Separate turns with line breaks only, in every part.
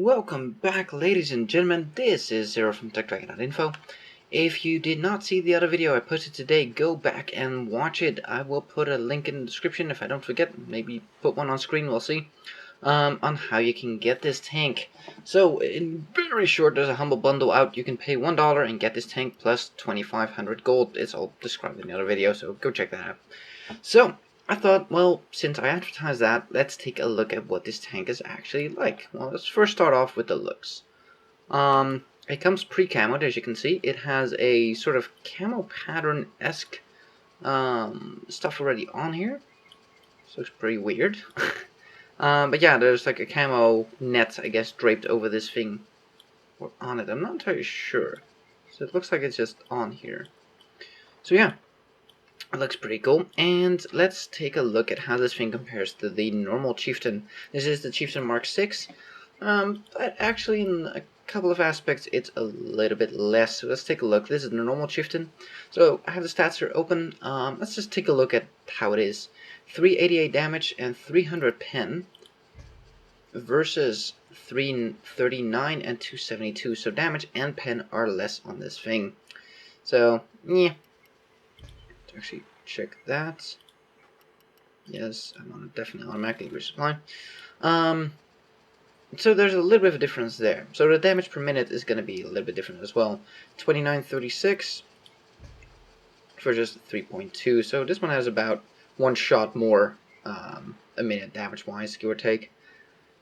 Welcome back, ladies and gentlemen. This is Zero from TechDragon.info. If you did not see the other video I posted today, go back and watch it. I will put a link in the description if I don't forget. Maybe put one on screen, we'll see. On how you can get this tank. So, in very short, there's a humble bundle out. You can pay $1 and get this tank plus 2,500 gold. It's all described in the other video, so go check that out. So, I thought, well, since I advertised that, let's take a look at what this tank is actually like. Well, let's first start off with the looks. It comes pre-camoed, as you can see. It has a sort of camo pattern-esque stuff already on here. This looks pretty weird. But yeah, there's like a camo net, I guess, draped over this thing. Or on it, I'm not entirely sure. So it looks like it's just on here. So yeah. It looks pretty cool, and let's take a look at how this thing compares to the normal Chieftain. This is the Chieftain Mark 6, but actually in a couple of aspects it's a little bit less. So let's take a look. This is the normal Chieftain. So I have the stats here open. Let's just take a look at how it is. 388 damage and 300 pen versus 339 and 272. So damage and pen are less on this thing. So yeah. Actually check that. Yes, I'm on definitely automatically resupply. So there's a little bit of a difference there. So the damage per minute is going to be a little bit different as well. 2936 versus 3.2. So this one has about one shot more a minute damage wise, give or take.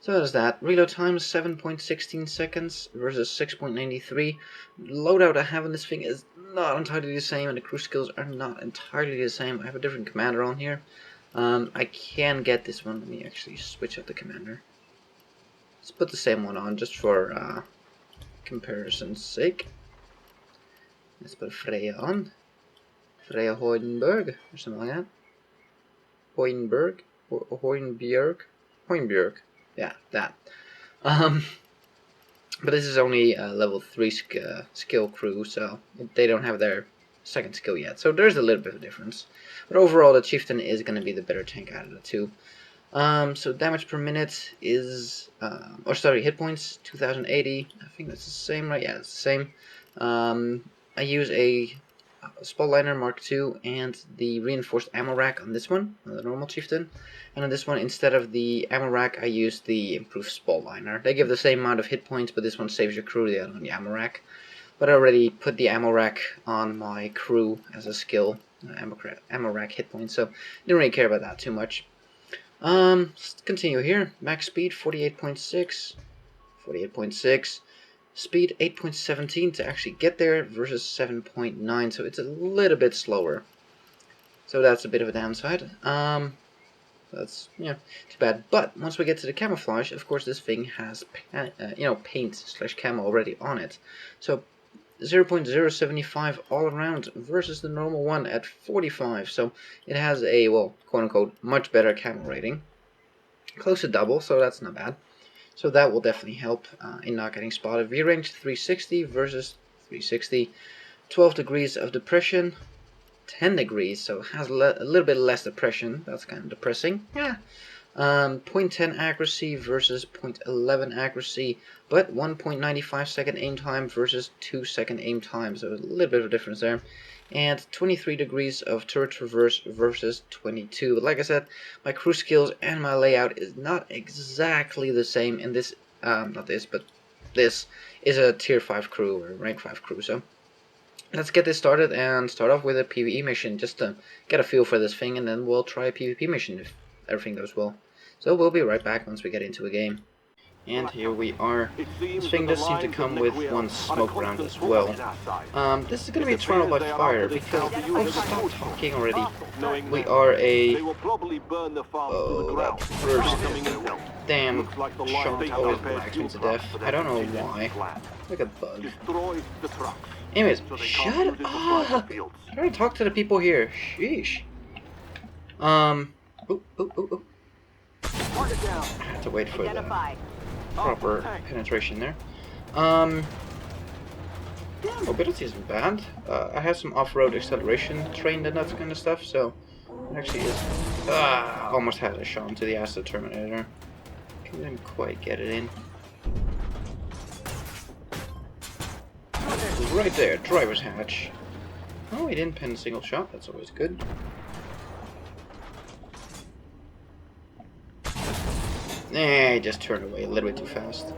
So there's that. Reload time is 7.16 seconds versus 6.93. Loadout I have on this thing is not entirely the same, and the crew skills are not entirely the same. I have a different commander on here. I can get this one. Let me actually switch out the commander. Let's put the same one on just for comparison's sake. Let's put Freya on. Freya Hoidenberg, or something like that. Hoidenberg? Hoidenbjerg. Yeah, that. But this is only a level 3 skill crew, so they don't have their second skill yet. So there's a little bit of a difference. But overall, the Chieftain is going to be the better tank out of the two. So damage per minute is, hit points, 2080. I think that's the same, right? Yeah, it's the same. I use a Spotlighter Mark II and the reinforced ammo rack on this one, on the normal Chieftain. And on this one, instead of the ammo rack, I use the improved Spotlighter. They give the same amount of hit points, but this one saves your crew, the other one the ammo rack. But I already put the ammo rack on my crew as a skill, ammo rack hit points, so didn't really care about that too much. Let's continue here. Max speed 48.6, 48.6. Speed 8.17 to actually get there versus 7.9, so it's a little bit slower. So that's a bit of a downside. That's, yeah, too bad. But once we get to the camouflage, of course this thing has paint/camo already on it. So 0.075 all around versus the normal one at 45. So it has a, well, quote unquote, much better camo rating. Close to double, so that's not bad. So that will definitely help in not getting spotted. V-range 360 versus 360. 12 degrees of depression. 10 degrees, so it has a little bit less depression. That's kind of depressing. Yeah. 0.10 accuracy versus 0.11 accuracy, but 1.95 second aim time versus 2 second aim time. So a little bit of a difference there. And 23 degrees of turret traverse versus 22. But like I said, my crew skills and my layout is not exactly the same in this, not this, but this is a tier 5 crew, or rank 5 crew, so let's get this started and start off with a PvE mission just to get a feel for this thing, and then we'll try a PvP mission if everything goes well. So we'll be right back once we get into a game. And here we are. This thing does seem to come with one smoke round as well. This is going to be a trial by fire because, oh, stop talking already. We are a, oh, that first damn shot always blacks me to death. I don't know why. Like a bug. Anyways, shut up! I don't talk to the people here. Sheesh. I have to wait for the proper penetration there. Yeah, mobility isn't bad. I have some off-road acceleration trained and that kind of stuff, so it actually is. Almost had a shot into the Asus Terminator. Couldn't quite get it in. right there, driver's hatch. Oh, he didn't pen a single shot, that's always good. Nah, he just turned away a little bit too fast.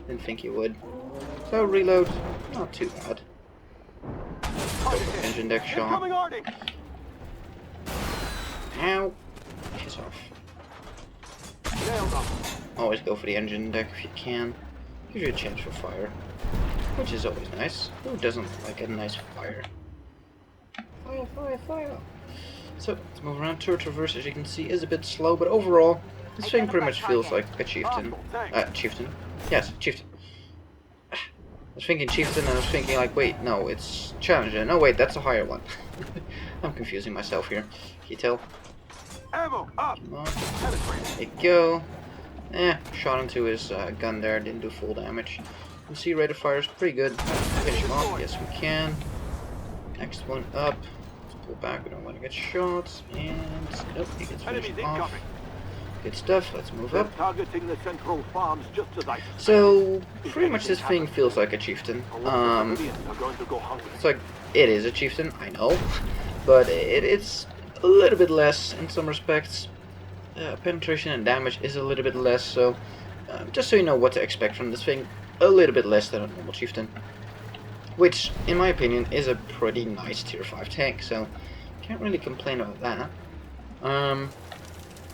Didn't think he would. So, reload, not too bad. Engine deck shot. Ow! Piss off. Always go for the engine deck if you can. Gives you a chance for fire. Which is always nice. Who doesn't like a nice fire? Fire, fire, fire! So, let's move around. Turret traverse, as you can see, is a bit slow, but overall, this thing pretty much feels like a Chieftain. Chieftain? Yes, Chieftain. I was thinking Chieftain, and I was thinking like, wait, no, it's Challenger. No, wait, that's a higher one. I'm confusing myself here. Can you tell? Come on. There you go. Shot into his gun there, didn't do full damage. You can see rate of fire is pretty good. Finish him off, yes we can. Next one up. Let's pull back, we don't want to get shots. And, nope, he gets finished off. Good stuff, let's move up. So, pretty much this thing feels like a Chieftain. It's like, it is a Chieftain, I know. But it's a little bit less in some respects. Penetration and damage is a little bit less, so just so you know what to expect from this thing, a little bit less than a normal Chieftain. Which, in my opinion, is a pretty nice tier 5 tank, so can't really complain about that.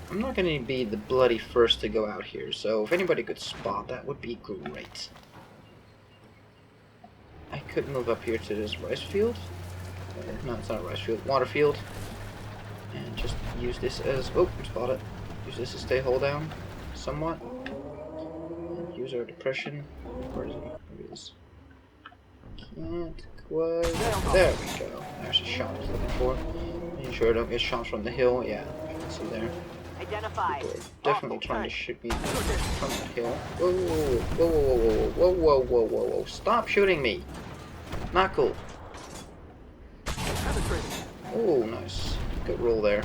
I'm not going to be the bloody first to go out here, so if anybody could spot, that would be great. I could move up here to this rice field. No, it's not a rice field, water field. And just use this as... oh, spot it. Use this to stay hold down, somewhat. And use our depression. Where is it? There it is. Can't quite... there we go. There's a shot I was looking for. Making sure I don't get shot from the hill. Yeah, you can see there.
Identified.
People are definitely trying to shoot me from the hill. Whoa, whoa, whoa, whoa, whoa, whoa, whoa, whoa, whoa. Stop shooting me. Not cool. Oh, nice. Good roll there.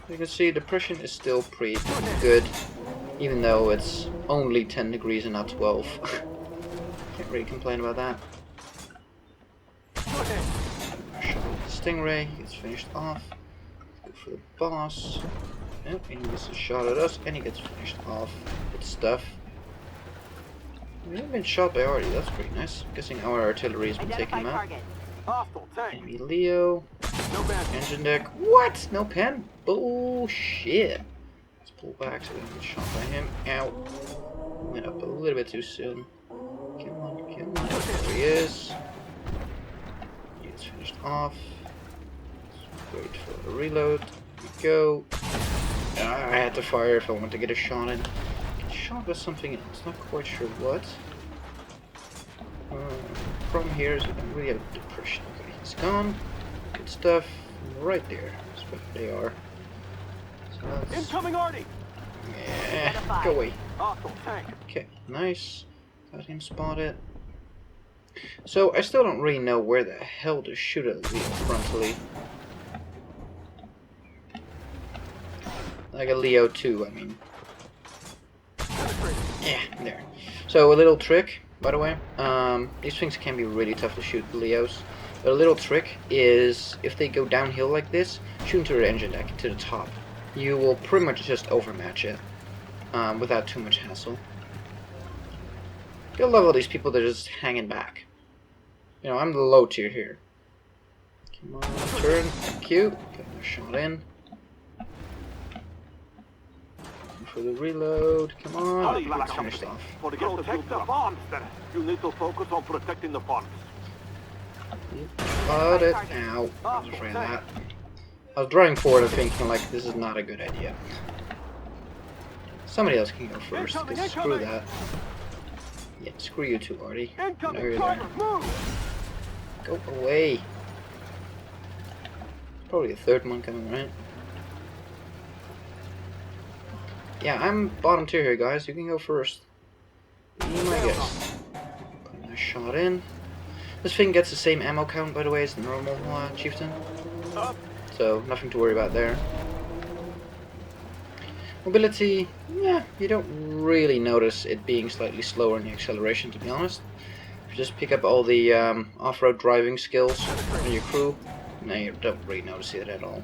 You can see depression is still pretty good, even though it's only 10 degrees and not 12. Can't really complain about that. Shot the Stingray, he gets finished off. Go for the boss. Yep, and he gets a shot at us, and he gets finished off. Good stuff. We haven't been shot by Artie, that's pretty nice. I'm guessing our artillery has been taking him out. Enemy Leo. Engine deck. What? No pen? Bullshit. Let's pull back so we don't get shot by him. Ow. Went up a little bit too soon. Come on, come on. There he is. He gets finished off. Let's wait for the reload. Here we go. I had to fire if I want to get a shot in. Get shot with something else. Not quite sure what. From here is we can really have depression. Okay, he's gone. Good stuff. Right there. That's what they are. So that's... incoming Artie! Yeah, go away. Okay, nice. Got him spotted. So I still don't really know where the hell to shoot at Leo frontally. Like a Leo 2, I mean. Yeah, there. So a little trick, by the way. These things can be really tough to shoot, Leos. But a little trick is, if they go downhill like this, shoot into the engine deck, to the top. You will pretty much just overmatch it, without too much hassle. You'll love all these people that are just hanging back. You know, I'm the low tier here. Come on, turn, thank you. Get my shot in. For the reload, come on, it's finished off.
Protect the bombs, then. You need to focus on protecting the bombs.
Got it. Ow. I was afraid of that. I was driving forward and thinking, like, this is not a good idea. Somebody else can go first, because screw that. Yeah, screw you too, Artie. I know you're there. Go away. Probably a third one coming, right? Yeah, I'm bottom tier here, guys. You can go first. Be my guess. Put my shot in. This thing gets the same ammo count, by the way, as the normal Chieftain. So, nothing to worry about there. Mobility, yeah, you don't really notice it being slightly slower in the acceleration, to be honest. If you just pick up all the off-road driving skills in your crew, no, you don't really notice it at all.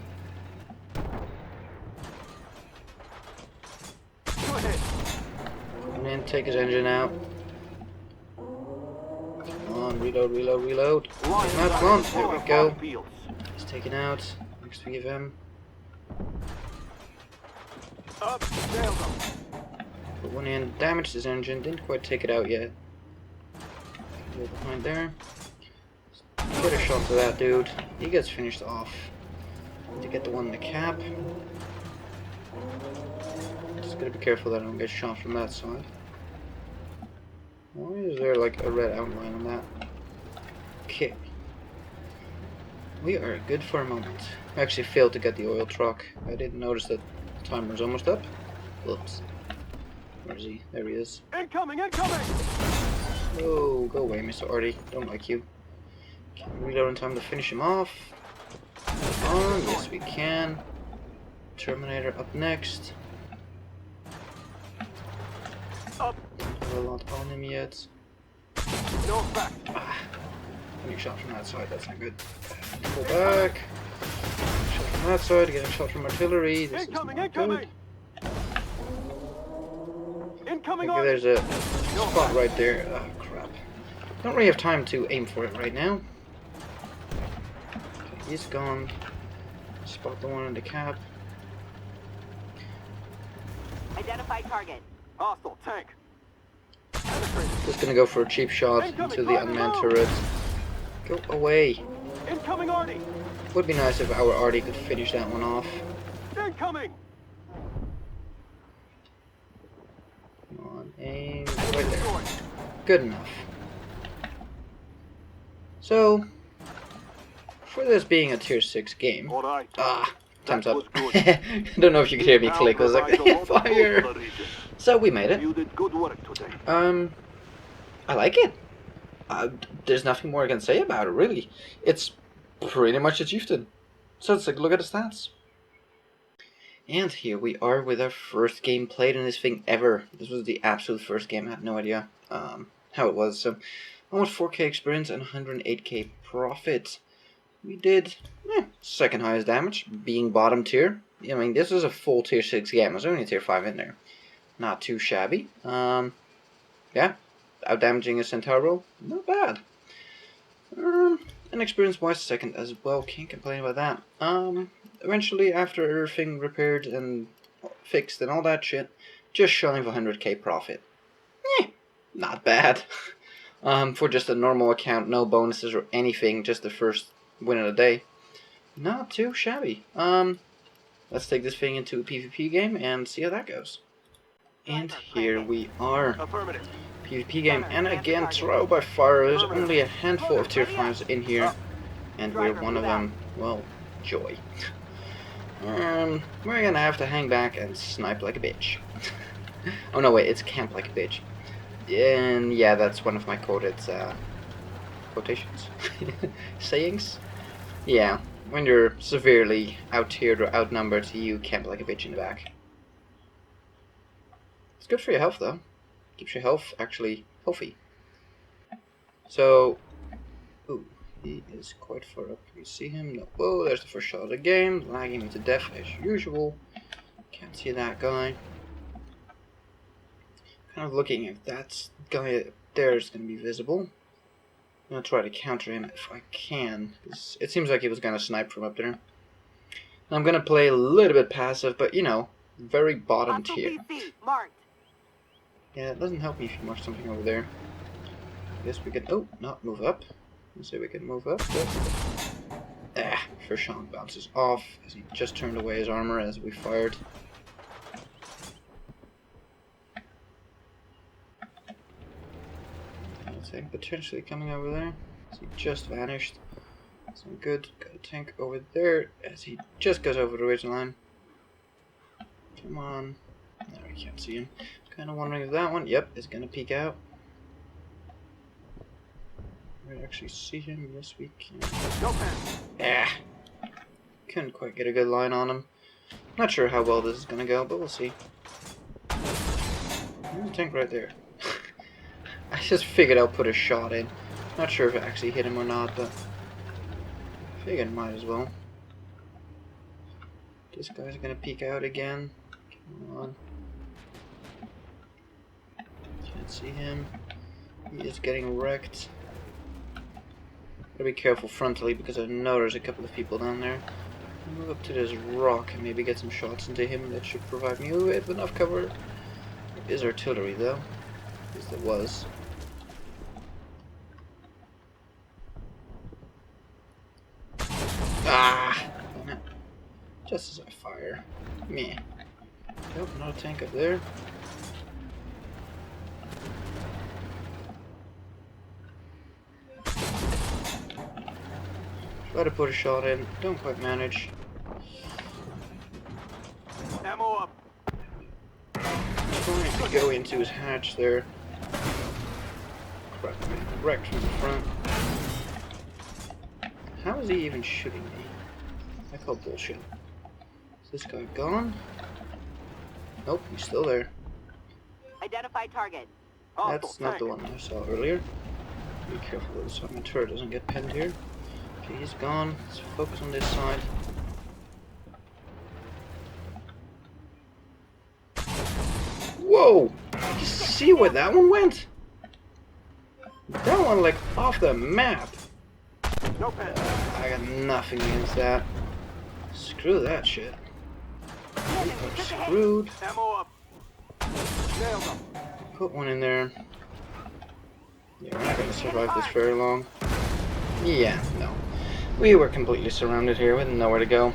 Go ahead.
And then take his engine out. Come on, reload, reload, reload. Take him out, come on, there we go. He's taken out. Next we give him.
Up, nailed him.
Put one in, damaged his engine, didn't quite take it out yet. Go behind there. Get a shot to that dude. He gets finished off. Need to get the one in the cap. Just gotta be careful that I don't get shot from that side. Why is there like a red outline on that? Okay. We are good for a moment. I actually failed to get the oil truck. I didn't notice that the timer's almost up. Whoops. Where is he? There he is.
Incoming, incoming!
Oh, go away, Mr. Artie. Don't like you. Can we reload in time to finish him off? On, yes we can. Terminator up next.
Up.
Don't have a lot on him yet.
No effect.
Ah, getting shot from that side, that's not good. Pull back. Shot from that side, getting shot from artillery. This
Incoming,
is not
incoming!
good.
Incoming
Okay,
on.
there's a spot right there. Oh crap. Don't really have time to aim for it right now. Okay, he's gone. Spot the one in the cap.
Identify target.
Hostile tank.
Just gonna go for a cheap shot into the unmanned turret. Go away.
Incoming Artie.
Would be nice if our Artie could finish that one off.
Incoming.
Come on, aim right there. Good enough. So, for this being a tier 6 game,
All right.
time's up.
That was good.
Don't know if you could hear me click. I was like, fire! So we made it.
You did good work today.
I like it. There's nothing more I can say about it, really. It's pretty much a Chieftain. So let's take a look at the stats. And here we are with our first game played in this thing ever. This was the absolute first game. I had no idea how it was. So, almost 4k experience and 108k profit. We did second highest damage, being bottom tier. I mean, this is a full tier 6 game. There's only a tier 5 in there. Not too shabby. Yeah, out damaging a Centauro, not bad. And experience-wise, second as well. Can't complain about that. Eventually, after everything repaired and fixed and all that shit, just shy of 100k profit. Not bad. For just a normal account, no bonuses or anything, just the first win of the day. Not too shabby. Let's take this thing into a PvP game and see how that goes. And here we are.
Affirmative.
PvP game, and again, trial by fire. There's only a handful of tier 5s in here, and we're one of them. Well, joy. We're gonna have to hang back and snipe like a bitch. Oh no, wait, it's camp like a bitch. And yeah, that's one of my quoted quotations. Sayings? Yeah, when you're severely out-tiered or outnumbered, you camp like a bitch in the back. It's good for your health, though. Keeps your health actually healthy. So, ooh, he is quite far up. Can you see him? No. Whoa, there's the first shot of the game. Lagging me to death as usual. Can't see that guy. Kind of looking if that guy up there is going to be visible. I'm going to try to counter him if I can. It seems like he was going to snipe from up there. I'm going to play a little bit passive, but you know, very bottom tier.
Marked.
Yeah, it doesn't help me if you mark something over there. I guess we can... Oh, not move up. Let's say we can move up. But... first shot bounces off as he just turned away his armor as we fired. I think potentially coming over there. As he just vanished. So good. Got a tank over there as he just goes over the ridge line. Come on. No, we can't see him. Kind of wondering if that one, yep, is going to peek out. We actually see him. Yes, we can. Couldn't quite get a good line on him. Not sure how well this is gonna go, but we'll see. There's a tank right there. I just figured I'll put a shot in. Not sure if it actually hit him or not, but I figured might as well. This guy's gonna peek out again. Come on. Can't see him. He is getting wrecked. Gotta be careful frontally because I know there's a couple of people down there. I'll move up to this rock and maybe get some shots into him. That should provide me with enough cover. There is artillery though. At least there was. Ah! Just as I fire. Meh. Nope, not a tank up there. Try to put a shot in, don't quite manage.
Ammo up.
Trying to go into his hatch there. Crap, I'm getting wrecked from the front. How is he even shooting me? I call bullshit. Is this guy gone? Nope, he's still there.
Identify target.
That's not the one I saw earlier. Be careful that the turret doesn't get pinned here. Okay, he's gone. Let's focus on this side. Whoa! Did you see where that one went? That one like off the map.
No pen.
I got nothing against that. Screw that shit. We are screwed.
Ammo up. Nailed him.
Put one in there. Yeah, we're not gonna survive this very long. Yeah, no. We were completely surrounded here with nowhere to go.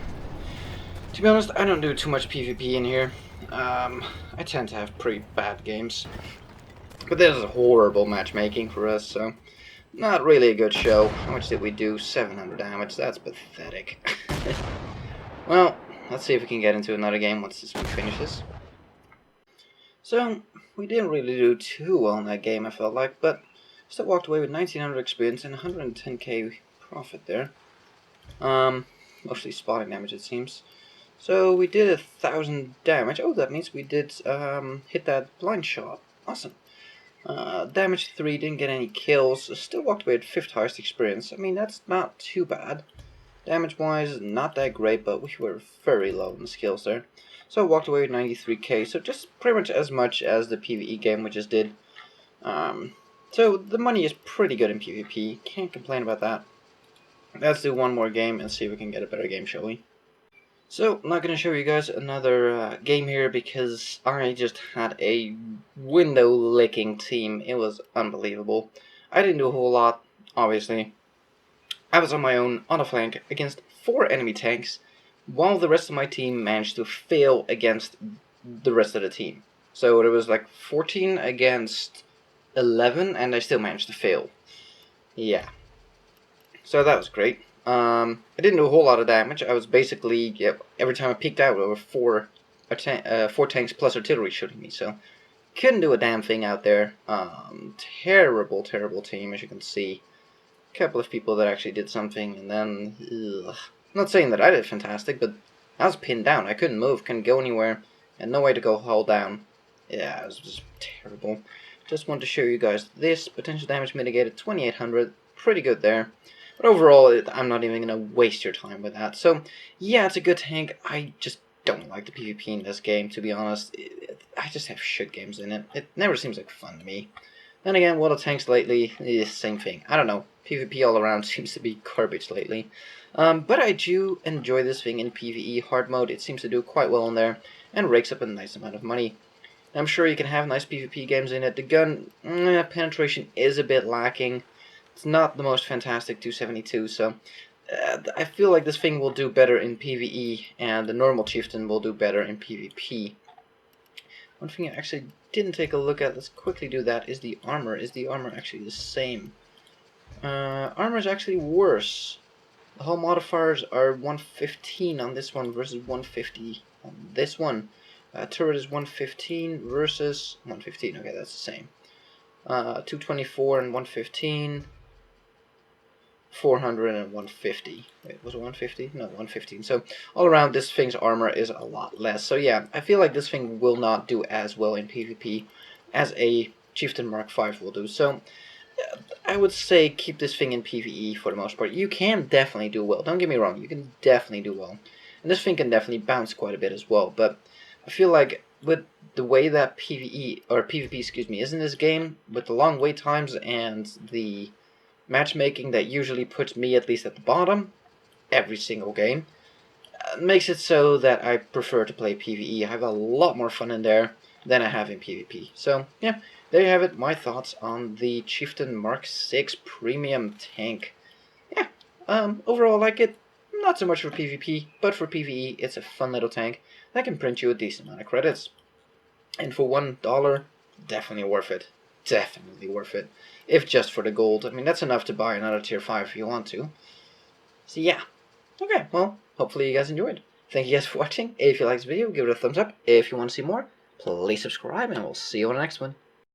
To be honest, I don't do too much PvP in here. I tend to have pretty bad games. But this is horrible matchmaking for us, so not really a good show. How much did we do? 700 damage. That's pathetic. Well, let's see if we can get into another game once this one finishes. So, we didn't really do too well in that game, I felt like, but still walked away with 1900 experience and 110k profit there. Mostly spotting damage, it seems. So we did 1000 damage. Oh, that means we did hit that blind shot. Awesome. Damage 3, didn't get any kills. Still walked away at 5th highest experience. I mean, that's not too bad. Damage wise, not that great, but we were very low in the skills there. So I walked away with 93k. So just pretty much as much as the PvE game we just did. So the money is pretty good in PvP. Can't complain about that. Let's do one more game and see if we can get a better game, shall we? So, I'm not going to show you guys another game here because I just had a window-licking team. It was unbelievable. I didn't do a whole lot, obviously. I was on my own, on a flank, against 4 enemy tanks, while the rest of my team managed to fail against the rest of the team. So, there was like 14 against 11, and I still managed to fail. Yeah. So that was great. I didn't do a whole lot of damage. I was basically, every time I peeked out, there were 4 tanks plus artillery shooting me, so couldn't do a damn thing out there. Terrible, terrible team, as you can see. A couple of people that actually did something, and then, ugh. I'm not saying that I did fantastic, but I was pinned down. I couldn't move, couldn't go anywhere, and no way to go hold down. Yeah, it was just terrible. Just wanted to show you guys this. Potential damage mitigated, 2800. Pretty good there. But overall, I'm not even going to waste your time with that. So, yeah, it's a good tank. I just don't like the PvP in this game, to be honest. I just have shit games in it. It never seems like fun to me. Then again, what are tanks lately? Same thing. I don't know. PvP all around seems to be garbage lately. But I do enjoy this thing in PvE hard mode. It seems to do quite well in there and rakes up a nice amount of money. I'm sure you can have nice PvP games in it. The gun penetration is a bit lacking. It's not the most fantastic 272, so I feel like this thing will do better in PvE, and the normal Chieftain will do better in PvP. One thing I actually didn't take a look at, let's quickly do that, is the armor. Is the armor actually the same? Armor is actually worse. The hull modifiers are 115 on this one versus 150 on this one. Turret is 115 versus 115, okay, that's the same. 224 and 115. 400 and 150. Wait, was it 150? No, 115. So all around, this thing's armor is a lot less. So yeah, I feel like this thing will not do as well in PvP as a Chieftain Mark V will do. So I would say keep this thing in PvE for the most part. You can definitely do well. Don't get me wrong, you can definitely do well. And this thing can definitely bounce quite a bit as well. But I feel like with the way that PvE, or PvP, excuse me, is in this game, with the long wait times and the matchmaking that usually puts me at least at the bottom every single game, makes it so that I prefer to play PvE. I have a lot more fun in there than I have in PvP. So, yeah, there you have it, my thoughts on the Chieftain Mark VI Premium Tank. Yeah, overall I like it. Not so much for PvP, but for PvE, it's a fun little tank that can print you a decent amount of credits. And for $1, definitely worth it. Definitely worth it. If just for the gold. I mean, that's enough to buy another tier 5 if you want to. So yeah. Okay, well, hopefully you guys enjoyed. Thank you guys for watching. If you liked this video, give it a thumbs up. If you want to see more, please subscribe, and we'll see you on the next one.